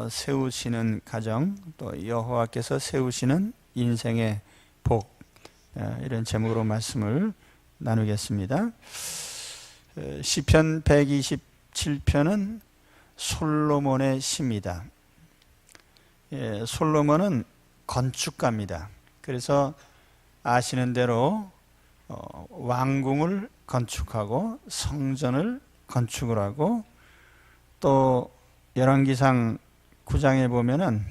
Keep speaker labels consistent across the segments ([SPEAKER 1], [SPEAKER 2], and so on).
[SPEAKER 1] 세우시는 가정, 또 여호와께서 세우시는 인생의 복, 이런 제목으로 말씀을 나누겠습니다. 시편 127편은 솔로몬의 시입니다. 솔로몬은 건축가입니다. 그래서 아시는 대로 왕궁을 건축하고 성전을 건축을 하고, 또 열왕기상 9장에 보면은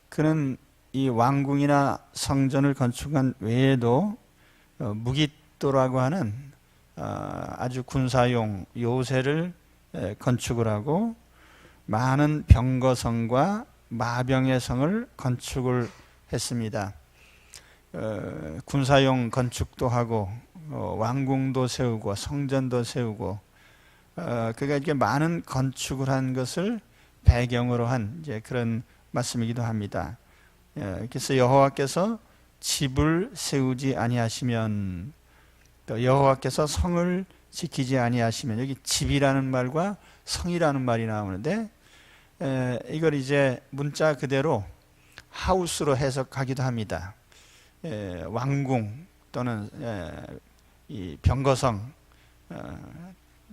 [SPEAKER 1] 그는 이 왕궁이나 성전을 건축한 외에도 무깃도라고 하는 아주 군사용 요새를 건축을 하고, 많은 병거성과 마병의 성을 건축을 했습니다. 군사용 건축도 하고 왕궁도 세우고 성전도 세우고, 그가 이렇게 많은 건축을 한 것을 배경으로 한 이제 그런 말씀이기도 합니다. 그래서 여호와께서 집을 세우지 아니하시면, 또 여호와께서 성을 지키지 아니하시면, 여기 집이라는 말과 성이라는 말이 나오는데, 이걸 이제 문자 그대로 하우스로 해석하기도 합니다. 왕궁 또는 이 병거성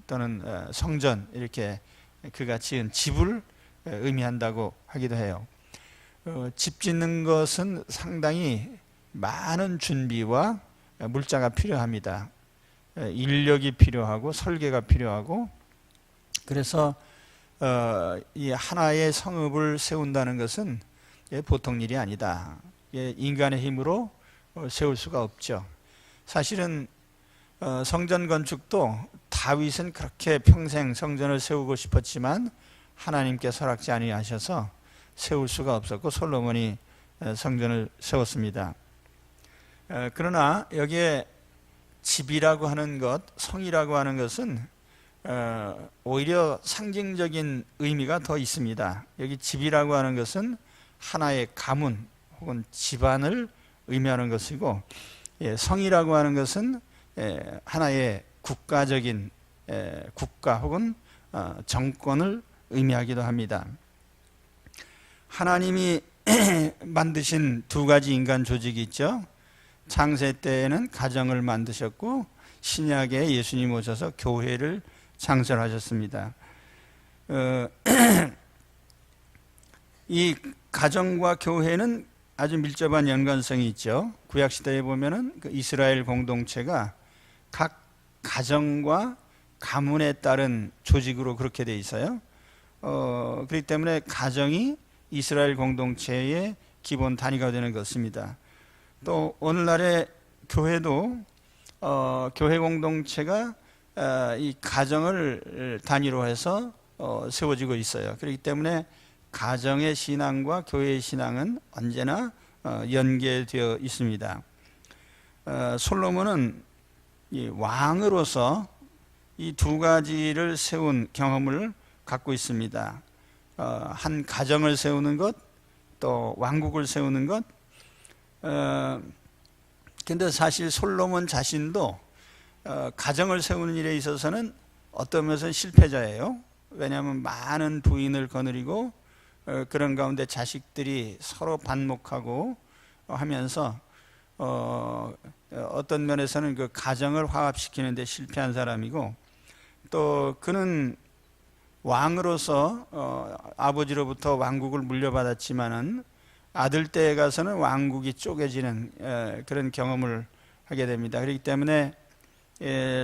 [SPEAKER 1] 또는 성전, 이렇게 그가 지은 집을 의미한다고 하기도 해요. 집 짓는 것은 상당히 많은 준비와 물자가 필요합니다. 인력이 필요하고 설계가 필요하고, 그래서 이 하나의 성읍을 세운다는 것은 보통 일이 아니다. 인간의 힘으로 세울 수가 없죠. 사실은 성전 건축도 다윗은 그렇게 평생 성전을 세우고 싶었지만 하나님께 허락지 아니하셔서 세울 수가 없었고, 솔로몬이 성전을 세웠습니다. 그러나 여기에 집이라고 하는 것, 성이라고 하는 것은 오히려 상징적인 의미가 더 있습니다. 여기 집이라고 하는 것은 하나의 가문 혹은 집안을 의미하는 것이고, 성이라고 하는 것은 하나의 국가적인 국가 혹은 정권을 의미하기도 합니다. 하나님이 만드신 두 가지 인간 조직이 있죠. 창세 때에는 가정을 만드셨고, 신약에 예수님 오셔서 교회를 창설하셨습니다. 이 가정과 교회는 아주 밀접한 연관성이 있죠. 구약시대에 보면은 그 이스라엘 공동체가 각 가정과 가문에 따른 조직으로 그렇게 돼 있어요. 그렇기 때문에 가정이 이스라엘 공동체의 기본 단위가 되는 것입니다. 또 오늘날의 교회도 교회 공동체가 이 가정을 단위로 해서 세워지고 있어요. 그렇기 때문에 가정의 신앙과 교회의 신앙은 언제나 연계되어 있습니다. 솔로몬은 이 왕으로서 이 두 가지를 세운 경험을 갖고 있습니다. 한 가정을 세우는 것, 또 왕국을 세우는 것. 근데 사실 솔로몬 자신도 가정을 세우는 일에 있어서는 어떤 면에서는 실패자예요. 왜냐하면 많은 부인을 거느리고 그런 가운데 자식들이 서로 반목하고 하면서 어떤 면에서는 그 가정을 화합시키는 데 실패한 사람이고, 또 그는 왕으로서 아버지로부터 왕국을 물려받았지만은 아들 때에 가서는 왕국이 쪼개지는 그런 경험을 하게 됩니다. 그렇기 때문에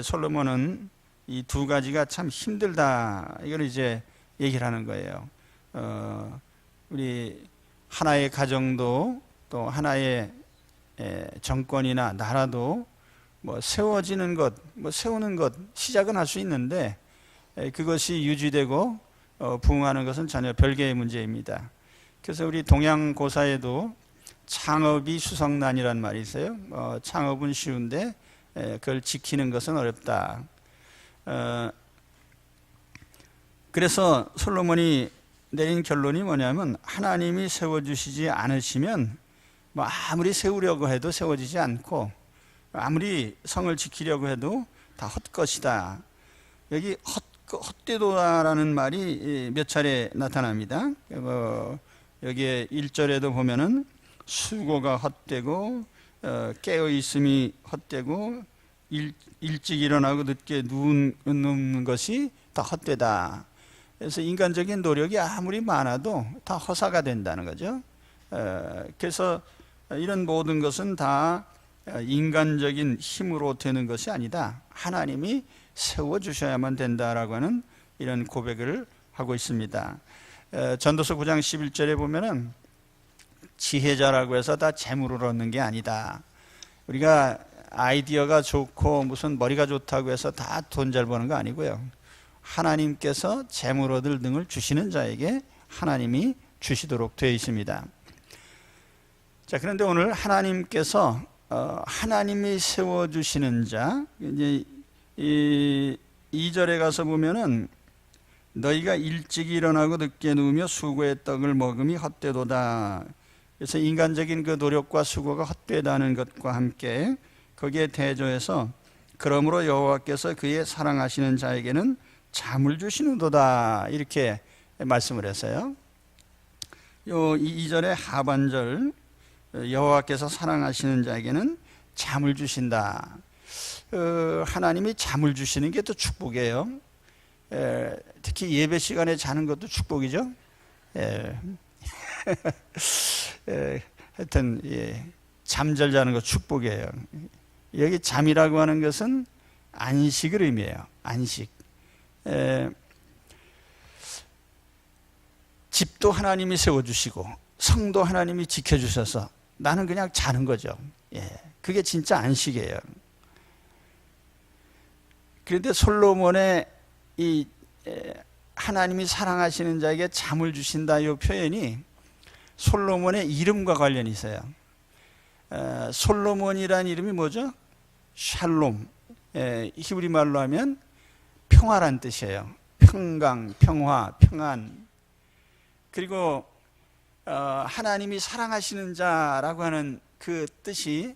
[SPEAKER 1] 솔로몬은 이 두 가지가 참 힘들다, 이걸 이제 얘기를 하는 거예요. 우리 하나의 가정도 또 하나의 정권이나 나라도 뭐 세워지는 것, 뭐 세우는 것, 시작은 할 수 있는데 그것이 유지되고 부흥하는 것은 전혀 별개의 문제입니다. 그래서 우리 동양 고사에도 창업이 수성난이라는 말이 있어요. 창업은 쉬운데 그걸 지키는 것은 어렵다. 그래서 솔로몬이 내린 결론이 뭐냐면, 하나님이 세워주시지 않으시면 뭐 아무리 세우려고 해도 세워지지 않고, 아무리 성을 지키려고 해도 다 헛것이다. 여기 그 헛되도다라는 말이 몇 차례 나타납니다. 여기에 1절에도 보면은 수고가 헛되고 깨어 있음이 헛되고 일찍 일어나고 늦게 누우는 것이 다 헛되다. 그래서 인간적인 노력이 아무리 많아도 다 허사가 된다는 거죠. 그래서 이런 모든 것은 다 인간적인 힘으로 되는 것이 아니다. 하나님이 세워주셔야만 된다라고 하는 이런 고백을 하고 있습니다. 전도서 9장 11절에 보면은 지혜자라고 해서 다 재물을 얻는 게 아니다. 우리가 아이디어가 좋고 무슨 머리가 좋다고 해서 다 돈 잘 버는 거 아니고요. 하나님께서 재물 얻을 등을 주시는 자에게 하나님이 주시도록 되어 있습니다. 자, 그런데 오늘 하나님께서 하나님이 세워주시는 자, 이제 이 2절에 가서 보면은 너희가 일찍 일어나고 늦게 누우며 수고의 떡을 먹음이 헛되도다. 그래서 인간적인 그 노력과 수고가 헛되다는 것과 함께 거기에 대조해서 그러므로 여호와께서 그의 사랑하시는 자에게는 잠을 주시는도다, 이렇게 말씀을 했어요. 요 2절의 하반절, 여호와께서 사랑하시는 자에게는 잠을 주신다. 하나님이 잠을 주시는 게 또 축복이에요. 특히 예배 시간에 자는 것도 축복이죠. 하여튼 잠잘 자는 거 축복이에요. 여기 잠이라고 하는 것은 안식을 의미해요. 안식. 집도 하나님이 세워주시고 성도 하나님이 지켜주셔서 나는 그냥 자는 거죠. 그게 진짜 안식이에요. 그런데 솔로몬의 이 하나님이 사랑하시는 자에게 잠을 주신다, 이 표현이 솔로몬의 이름과 관련이 있어요. 솔로몬이라는 이름이 뭐죠? 샬롬. 히브리 말로 하면 평화란 뜻이에요. 평강, 평화, 평안. 그리고 하나님이 사랑하시는 자라고 하는 그 뜻이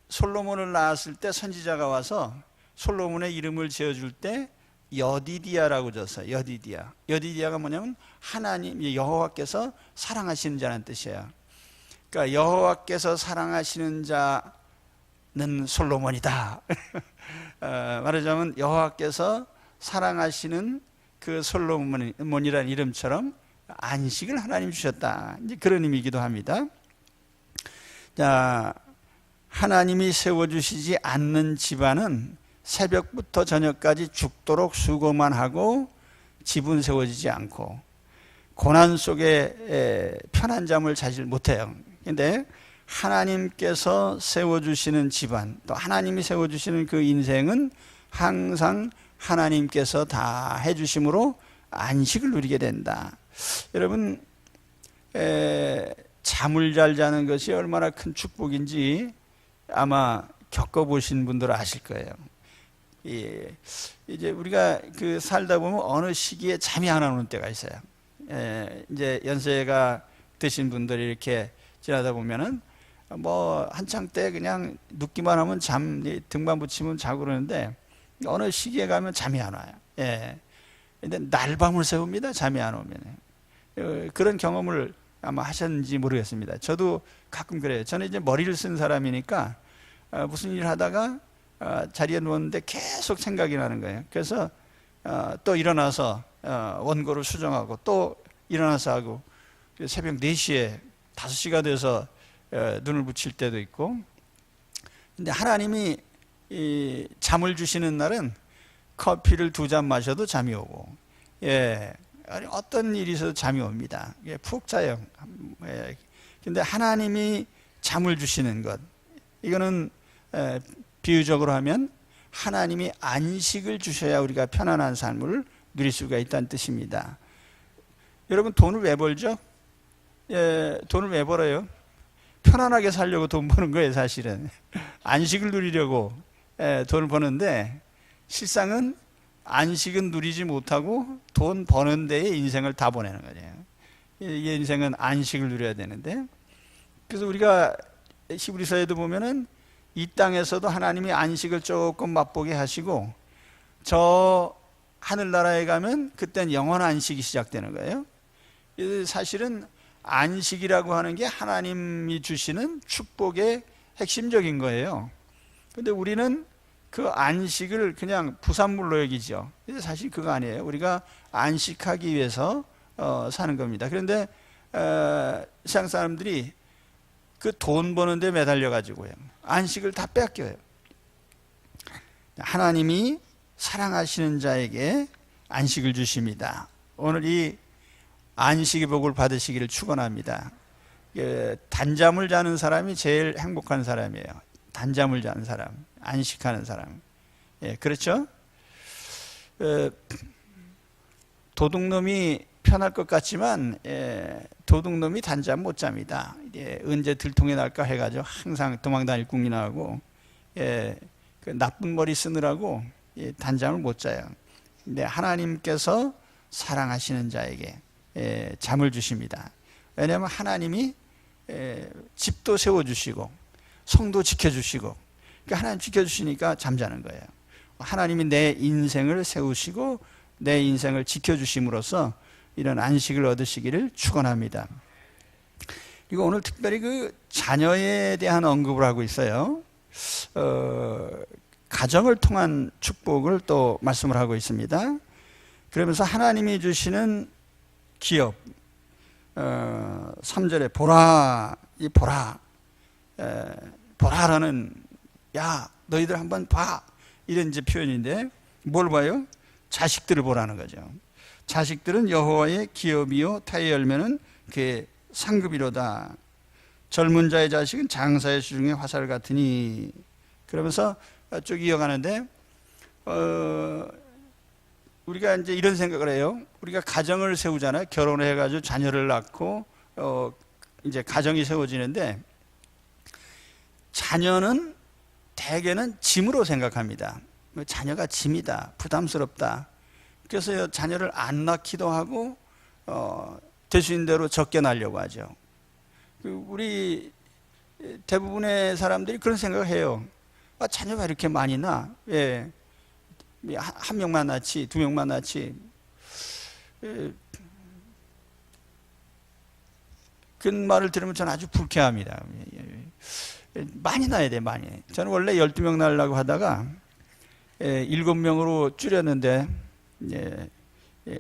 [SPEAKER 1] 솔로몬을 낳았을 때 선지자가 와서 솔로몬의 이름을 지어줄 때 여디디아라고 줬어요. 여디디아. 여디디아가 뭐냐면 하나님, 여호와께서 사랑하시는 자라는 뜻이에요. 그러니까 여호와께서 사랑하시는 자는 솔로몬이다. 말하자면 여호와께서 사랑하시는 그 솔로몬이라는 이름처럼 안식을 하나님 주셨다, 이제 그런 의미이기도 합니다. 자, 하나님이 세워주시지 않는 집안은 새벽부터 저녁까지 죽도록 수고만 하고 집은 세워지지 않고 고난 속에 편한 잠을 자지 못해요. 그런데 하나님께서 세워주시는 집안, 또 하나님이 세워주시는 그 인생은 항상 하나님께서 다 해주심으로 안식을 누리게 된다. 여러분, 잠을 잘 자는 것이 얼마나 큰 축복인지 아마 겪어보신 분들은 아실 거예요. 이제 우리가 그 살다 보면 어느 시기에 잠이 안 오는 때가 있어요. 이제 연세가 드신 분들이 이렇게 지나다 보면은 뭐 한창 때 그냥 눕기만 하면 등만 붙이면 자고 그러는데 어느 시기에 가면 잠이 안 와요. 근데 날밤을 새웁니다, 잠이 안 오면. 그런 경험을 아마 하셨는지 모르겠습니다. 저도 가끔 그래요. 저는 이제 머리를 쓴 사람이니까 무슨 일을 하다가 자리에 누웠는데 계속 생각이 나는 거예요. 그래서 또 일어나서 원고를 수정하고 또 일어나서 하고 새벽 4시에 5시가 돼서 눈을 붙일 때도 있고. 근데 하나님이 이 잠을 주시는 날은 커피를 2잔 마셔도 잠이 오고, 어떤 일이 있어도 잠이 옵니다. 푹 자요. 근데 하나님이 잠을 주시는 것, 이거는 비유적으로 하면 하나님이 안식을 주셔야 우리가 편안한 삶을 누릴 수가 있다는 뜻입니다. 여러분, 돈을 왜 벌죠? 돈을 왜 벌어요? 편안하게 살려고 돈 버는 거예요, 사실은. 안식을 누리려고 돈을 버는데 실상은 안식은 누리지 못하고 돈 버는 데에 인생을 다 보내는 거예요. 이 인생은 안식을 누려야 되는데, 그래서 우리가 히브리서에도 보면은 이 땅에서도 하나님이 안식을 조금 맛보게 하시고 저 하늘나라에 가면 그땐 영원 안식이 시작되는 거예요. 사실은 안식이라고 하는 게 하나님이 주시는 축복의 핵심적인 거예요. 근데 우리는 그 안식을 그냥 부산물로 여기죠. 사실 그거 아니에요. 우리가 안식하기 위해서 사는 겁니다. 그런데 세상 사람들이 그 돈 버는 데 매달려 가지고요, 안식을 다 뺏겨요. 하나님이 사랑하시는 자에게 안식을 주십니다. 오늘 이 안식의 복을 받으시기를 축원합니다. 단잠을 자는 사람이 제일 행복한 사람이에요. 단잠을 자는 사람, 안식하는 사람. 예, 그렇죠? 도둑놈이 편할 것 같지만 도둑놈이 단잠 못 잡니다. 언제 들통이 날까 해가지고 항상 도망다닐 궁리나하고 그 나쁜 머리 쓰느라고 단잠을 못 자요. 근데 하나님께서 사랑하시는 자에게 잠을 주십니다. 왜냐하면 하나님이 집도 세워주시고 성도 지켜주시고, 그러니까 하나님 지켜주시니까 잠자는 거예요. 하나님이 내 인생을 세우시고 내 인생을 지켜주심으로써 이런 안식을 얻으시기를 축원합니다. 이거 오늘 특별히 그 자녀에 대한 언급을 하고 있어요. 가정을 통한 축복을 또 말씀을 하고 있습니다. 그러면서 하나님이 주시는 기업, 3절에 보라, 이 보라, 보라라는, 야 너희들 한번 봐, 이런 이제 표현인데, 뭘 봐요? 자식들을 보라는 거죠. 자식들은 여호와의 기업이요 타의 열매는 그의 상급이로다. 젊은 자의 자식은 장사의 수중의 화살 같으니. 그러면서 쭉 이어가는데, 우리가 이제 이런 생각을 해요. 우리가 가정을 세우잖아요. 결혼을 해가지고 자녀를 낳고 이제 가정이 세워지는데, 자녀는 대개는 짐으로 생각합니다. 자녀가 짐이다, 부담스럽다. 그래서 자녀를 안 낳기도 하고 되수인 대로 적게 낳으려고 하죠. 우리 대부분의 사람들이 그런 생각을 해요. 자녀가 이렇게 많이 낳아? 왜 한 명만 낳지, 두 명만 낳지? 그 말을 들으면 저는 아주 불쾌합니다. 많이 낳아야 돼, 많이. 저는 원래 12명 낳으려고 하다가 7명으로 줄였는데,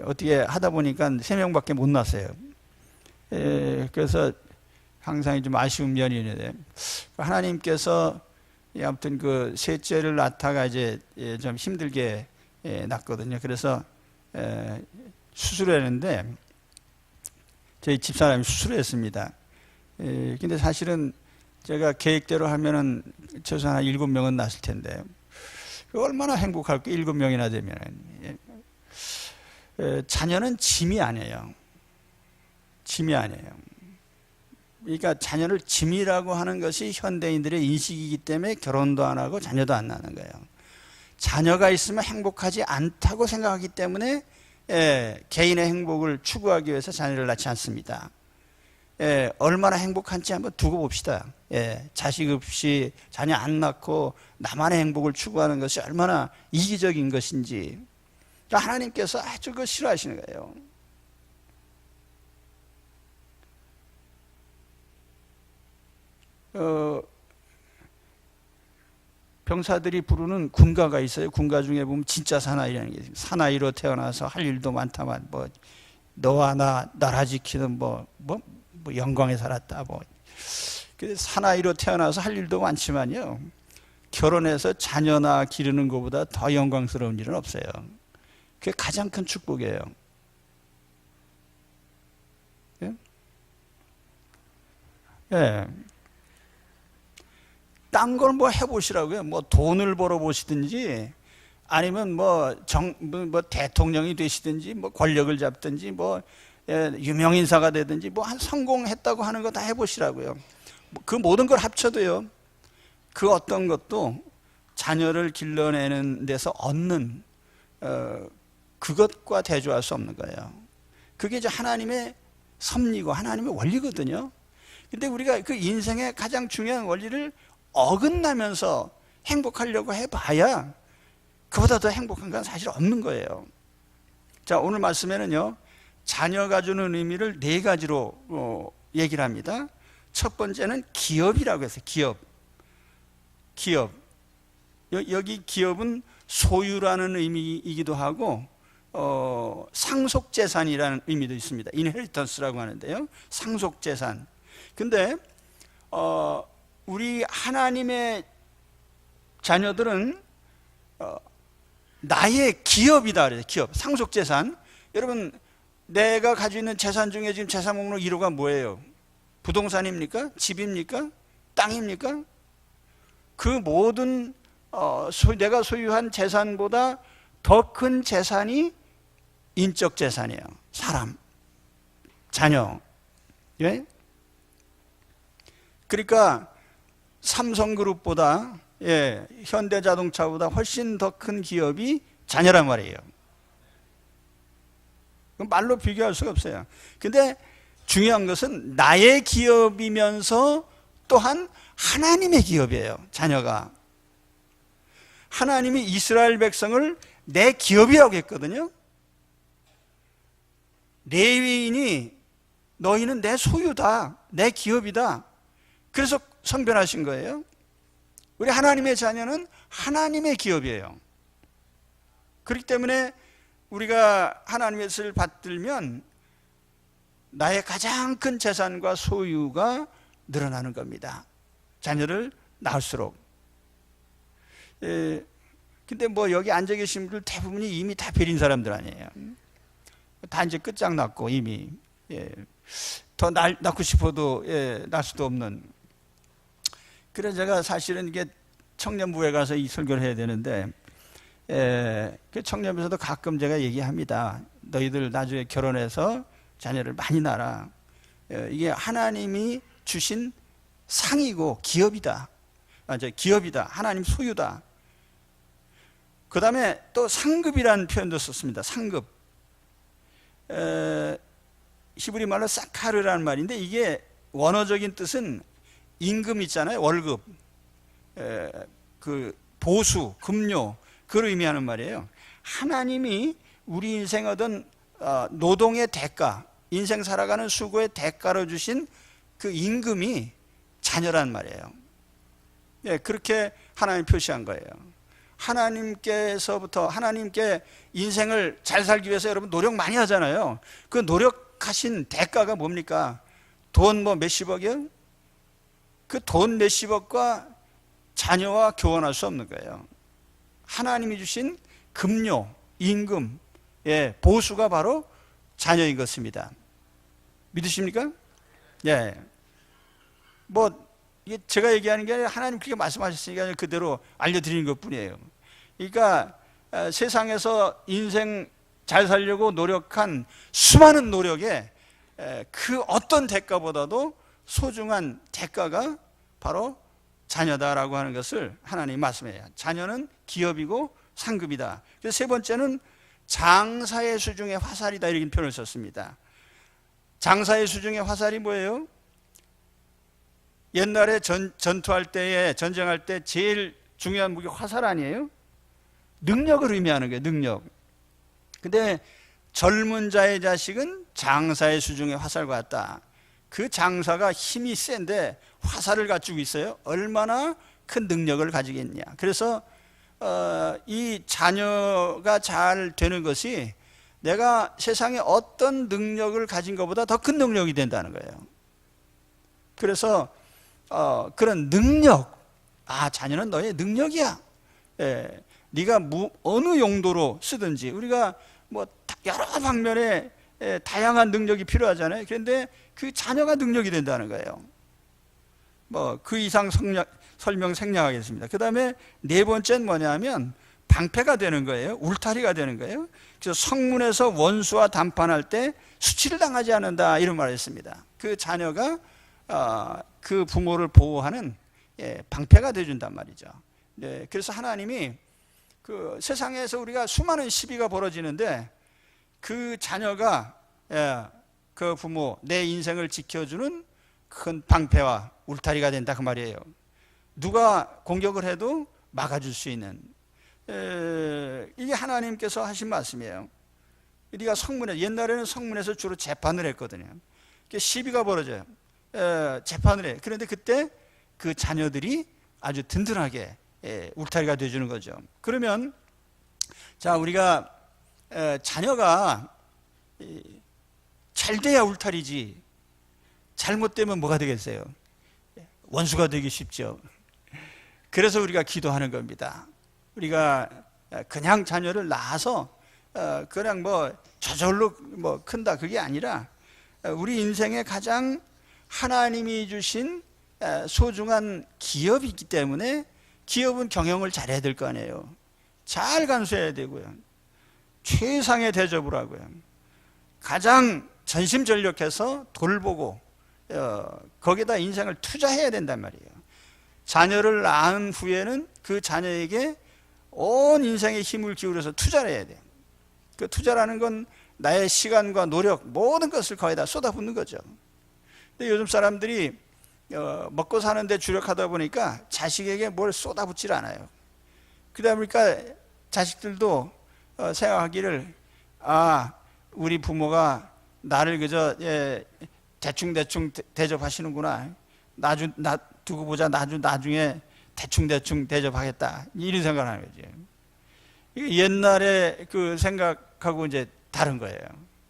[SPEAKER 1] 어떻게 하다 보니까 3명밖에 못 낳았어요. 그래서 항상 좀 아쉬운 면이 있는데, 하나님께서 아무튼 그 셋째를 낳다가 이제 좀 힘들게 낳거든요. 그래서 수술을 했는데, 저희 집사람이 수술을 했습니다. 근데 사실은 제가 계획대로 하면은 최소한 7명은 낳았을 텐데, 얼마나 행복할까, 7명이나 되면은. 자녀는 짐이 아니에요. 짐이 아니에요. 그러니까 자녀를 짐이라고 하는 것이 현대인들의 인식이기 때문에 결혼도 안 하고 자녀도 안 낳는 거예요. 자녀가 있으면 행복하지 않다고 생각하기 때문에 개인의 행복을 추구하기 위해서 자녀를 낳지 않습니다. 얼마나 행복한지 한번 두고 봅시다. 자식 없이 자녀 안 낳고 나만의 행복을 추구하는 것이 얼마나 이기적인 것인지. 그러니까 하나님께서 아주 그거 싫어하시는 거예요. 병사들이 부르는 군가가 있어요. 군가 중에 보면 진짜 사나이라는 게 있어요. 사나이로 태어나서 할 일도 많다만, 뭐 너와 나라 지키는 뭐 영광에 살았다. 사나이로 태어나서 할 일도 많지만요, 결혼해서 자녀나 기르는 것보다 더 영광스러운 일은 없어요. 그게 가장 큰 축복이에요. 예. 딴 걸 뭐 해보시라고요. 뭐 돈을 벌어보시든지, 아니면 뭐 대통령이 되시든지, 뭐 권력을 잡든지, 뭐 유명인사가 되든지, 뭐 한 성공했다고 하는 거 다 해보시라고요. 그 모든 걸 합쳐도요, 그 어떤 것도 자녀를 길러내는 데서 얻는 그것과 대조할 수 없는 거예요. 그게 이제 하나님의 섭리고 하나님의 원리거든요. 근데 우리가 그 인생의 가장 중요한 원리를 어긋나면서 행복하려고 해봐야 그보다 더 행복한 건 사실 없는 거예요. 자, 오늘 말씀에는요, 자녀가 주는 의미를 네 가지로 얘기를 합니다. 첫 번째는 기업이라고 했어요. 기업. 여기 기업은 소유라는 의미이기도 하고 상속재산이라는 의미도 있습니다. 인헤리턴스라고 하는데요, 상속재산. 근데 우리 하나님의 자녀들은 나의 기업이다 그래요. 기업, 상속재산. 여러분, 내가 가지고 있는 재산 중에 지금 재산 목록 1호가 뭐예요? 부동산입니까? 집입니까? 땅입니까? 그 모든 내가 소유한 재산보다 더 큰 재산이 인적 재산이에요. 사람, 자녀. 예? 그러니까 삼성그룹보다, 현대자동차보다 훨씬 더 큰 기업이 자녀란 말이에요. 말로 비교할 수가 없어요. 근데 중요한 것은 나의 기업이면서 또한 하나님의 기업이에요. 자녀가. 하나님이 이스라엘 백성을 내 기업이라고 했거든요. 레위인이 너희는 내 소유다, 내 기업이다. 그래서 성별하신 거예요. 우리 하나님의 자녀는 하나님의 기업이에요. 그렇기 때문에 우리가 하나님의 뜻을 받들면 나의 가장 큰 재산과 소유가 늘어나는 겁니다. 자녀를 낳을수록. 근데 뭐 여기 앉아 계신 분들 대부분이 이미 다 베린 사람들 아니에요. 다 이제 끝장났고 이미 더 낳고 싶어도 낳을 수도 없는. 그래서 제가 사실은 이게 청년부에 가서 이 설교를 해야 되는데, 그 청년부에서도 가끔 제가 얘기합니다. 너희들 나중에 결혼해서 자녀를 많이 낳아라. 이게 하나님이 주신 상이고 기업이다. 기업이다. 하나님 소유다. 그 다음에 또 상급이라는 표현도 썼습니다. 상급. 히브리 말로 사카르라는 말인데, 이게 원어적인 뜻은 임금 있잖아요. 월급, 그 보수, 급료, 그걸 의미하는 말이에요. 하나님이 우리 인생 얻은 노동의 대가, 인생 살아가는 수고의 대가로 주신 그 임금이 자녀란 말이에요. 그렇게 하나님 표시한 거예요. 하나님께서부터, 하나님께 인생을 잘 살기 위해서 여러분 노력 많이 하잖아요. 그 노력하신 대가가 뭡니까? 돈 뭐 몇십억이요? 그 돈 몇십억과 자녀와 교환할 수 없는 거예요. 하나님이 주신 급료, 임금, 보수가 바로 자녀인 것입니다. 믿으십니까? 뭐 이게 제가 얘기하는 게 아니라 하나님 그렇게 말씀하셨으니까 그대로 알려드리는 것뿐이에요. 그러니까 세상에서 인생 잘 살려고 노력한 수많은 노력에 그 어떤 대가보다도 소중한 대가가 바로 자녀다라고 하는 것을 하나님이 말씀해요. 자녀는 기업이고 상급이다. 그래서 세 번째는 장사의 수중의 화살이다, 이렇게 표현을 썼습니다. 장사의 수중의 화살이 뭐예요? 옛날에 전투할 때에, 전쟁할 때 제일 중요한 무기 화살 아니에요? 능력을 의미하는 거예요. 능력. 근데 젊은 자의 자식은 장사의 수중의 화살과 같다. 그 장사가 힘이 센데 화살을 갖추고 있어요. 얼마나 큰 능력을 가지겠냐. 그래서 이 자녀가 잘 되는 것이 내가 세상에 어떤 능력을 가진 것보다 더 큰 능력이 된다는 거예요. 그래서 그런 능력, 자녀는 너의 능력이야. 네가 어느 용도로 쓰든지, 우리가 뭐 여러 방면에 다양한 능력이 필요하잖아요. 그런데 그 자녀가 능력이 된다는 거예요. 뭐 그 이상 설명 생략하겠습니다. 그 다음에 네 번째는 뭐냐면 방패가 되는 거예요. 울타리가 되는 거예요. 그래서 성문에서 원수와 담판할 때 수치를 당하지 않는다, 이런 말을 했습니다. 그 자녀가 그 부모를 보호하는 방패가 되어준단 말이죠. 그래서 하나님이 그 세상에서 우리가 수많은 시비가 벌어지는데 그 자녀가 그 부모, 내 인생을 지켜주는 큰 방패와 울타리가 된다, 그 말이에요. 누가 공격을 해도 막아줄 수 있는, 이게 하나님께서 하신 말씀이에요. 우리가 성문에, 옛날에는 성문에서 주로 재판을 했거든요. 시비가 벌어져요. 재판을 해. 그런데 그때 그 자녀들이 아주 든든하게 울타리가 되어주는 거죠. 그러면 자, 우리가 자녀가 잘 돼야 울타리지 잘못되면 뭐가 되겠어요? 원수가 되기 쉽죠. 그래서 우리가 기도하는 겁니다. 우리가 그냥 자녀를 낳아서 그냥 뭐 저절로 뭐 큰다, 그게 아니라 우리 인생에 가장 하나님이 주신 소중한 기업이 있기 때문에 기업은 경영을 잘해야 될 거 아니에요. 잘 간수해야 되고요. 최상의 대접을 하고요. 가장 전심전력해서 돌보고 거기다 인생을 투자해야 된단 말이에요. 자녀를 낳은 후에는 그 자녀에게 온 인생의 힘을 기울여서 투자를 해야 돼요. 그 투자라는 건 나의 시간과 노력, 모든 것을 거기다 쏟아붓는 거죠. 근데 요즘 사람들이 먹고 사는데 주력하다 보니까 자식에게 뭘 쏟아붓질 않아요. 그러다 보니까 자식들도 생각하기를, 우리 부모가 나를 그저 대충대충 대접하시는구나, 두고 보자, 나중에 대충대충 대접하겠다, 이런 생각을 하는 거죠. 옛날에 그 생각하고 이제 다른 거예요.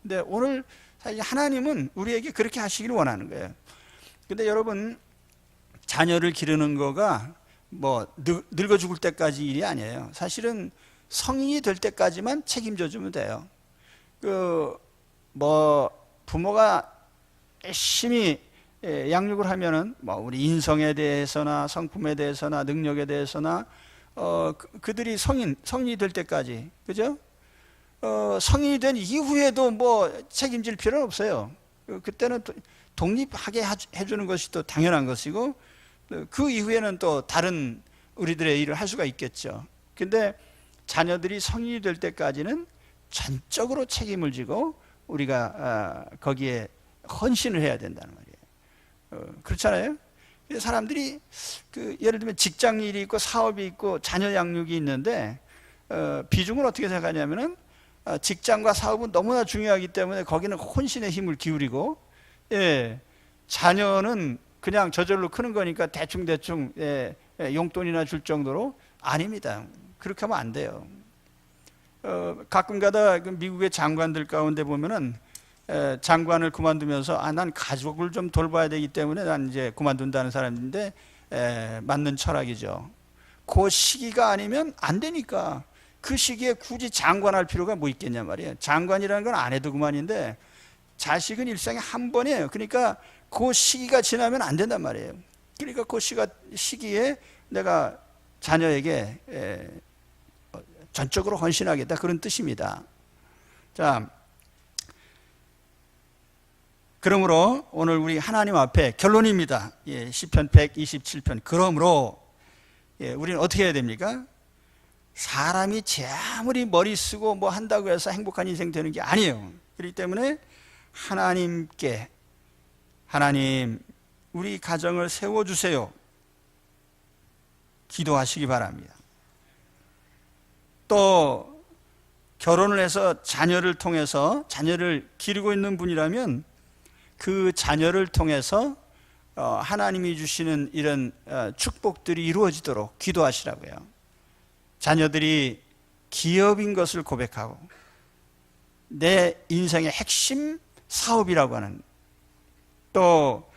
[SPEAKER 1] 근데 오늘 사실 하나님은 우리에게 그렇게 하시기를 원하는 거예요. 근데 여러분, 자녀를 기르는 거가 뭐 늙어 죽을 때까지 일이 아니에요. 사실은 성인이 될 때까지만 책임져 주면 돼요. 부모가 열심히 양육을 하면은 뭐 우리 인성에 대해서나 성품에 대해서나 능력에 대해서나 그들이 성인이 될 때까지, 그죠? 성인이 된 이후에도 뭐 책임질 필요는 없어요. 그때는 독립하게 해주는 것이 또 당연한 것이고, 그 이후에는 또 다른 우리들의 일을 할 수가 있겠죠. 근데 자녀들이 성인이 될 때까지는 전적으로 책임을 지고 우리가 거기에 헌신을 해야 된다는 말이에요. 그렇잖아요? 사람들이 예를 들면 직장 일이 있고 사업이 있고 자녀 양육이 있는데 비중을 어떻게 생각하냐면은 직장과 사업은 너무나 중요하기 때문에 거기는 혼신의 힘을 기울이고, 자녀는 그냥 저절로 크는 거니까 대충 용돈이나 줄 정도로, 아닙니다. 그렇게 하면 안 돼요. 가끔 가다 미국의 장관들 가운데 보면은 장관을 그만두면서 난 가족을 좀 돌봐야 되기 때문에 난 이제 그만둔다는 사람인데, 맞는 철학이죠. 그 시기가 아니면 안 되니까 그 시기에 굳이 장관할 필요가 뭐 있겠냐 말이에요. 장관이라는 건 안 해도 그만인데 자식은 일생에 한 번이에요. 그러니까 그 시기가 지나면 안 된단 말이에요. 그러니까 그 시기에 내가 자녀에게 전적으로 헌신하겠다, 그런 뜻입니다. 자, 그러므로 오늘 우리 하나님 앞에 결론입니다. 시편 127편. 그러므로 우리는 어떻게 해야 됩니까? 사람이 제 아무리 머리 쓰고 뭐 한다고 해서 행복한 인생 되는 게 아니에요. 그렇기 때문에 하나님께, 하나님 우리 가정을 세워주세요, 기도하시기 바랍니다. 또 결혼을 해서 자녀를 통해서 자녀를 기르고 있는 분이라면 그 자녀를 통해서 하나님이 주시는 이런 축복들이 이루어지도록 기도하시라고요. 자녀들이 기업인 것을 고백하고 내 인생의 핵심 사업이라고 하는, 또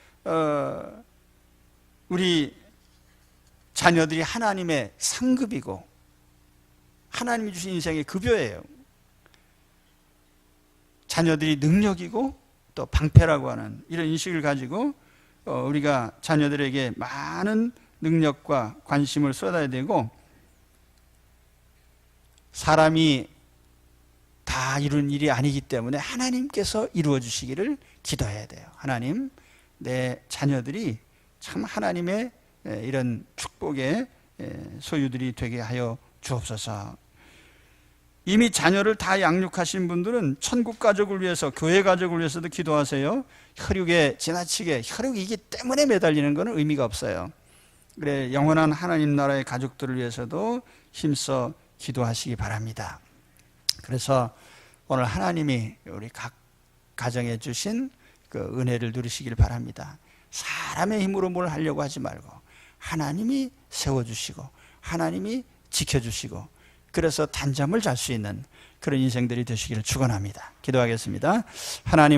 [SPEAKER 1] 우리 자녀들이 하나님의 상급이고 하나님이 주신 인생의 급여예요. 자녀들이 능력이고 또 방패라고 하는 이런 인식을 가지고 우리가 자녀들에게 많은 능력과 관심을 쏟아야 되고, 사람이 다 이룬 일이 아니기 때문에 하나님께서 이루어 주시기를 기도해야 돼요. 하나님, 내 자녀들이 참 하나님의 이런 축복의 소유들이 되게 하여 주옵소서. 이미 자녀를 다 양육하신 분들은 천국 가족을 위해서, 교회 가족을 위해서도 기도하세요. 혈육에 지나치게 혈육이기 때문에 매달리는 것은 의미가 없어요. 그래, 영원한 하나님 나라의 가족들을 위해서도 힘써 기도하시기 바랍니다. 그래서 오늘 하나님이 우리 각 가정에 주신 그 은혜를 누리시길 바랍니다. 사람의 힘으로 뭘 하려고 하지 말고 하나님이 세워주시고 하나님이 지켜주시고 그래서 단잠을 잘 수 있는 그런 인생들이 되시기를 축원합니다. 기도하겠습니다. 하나님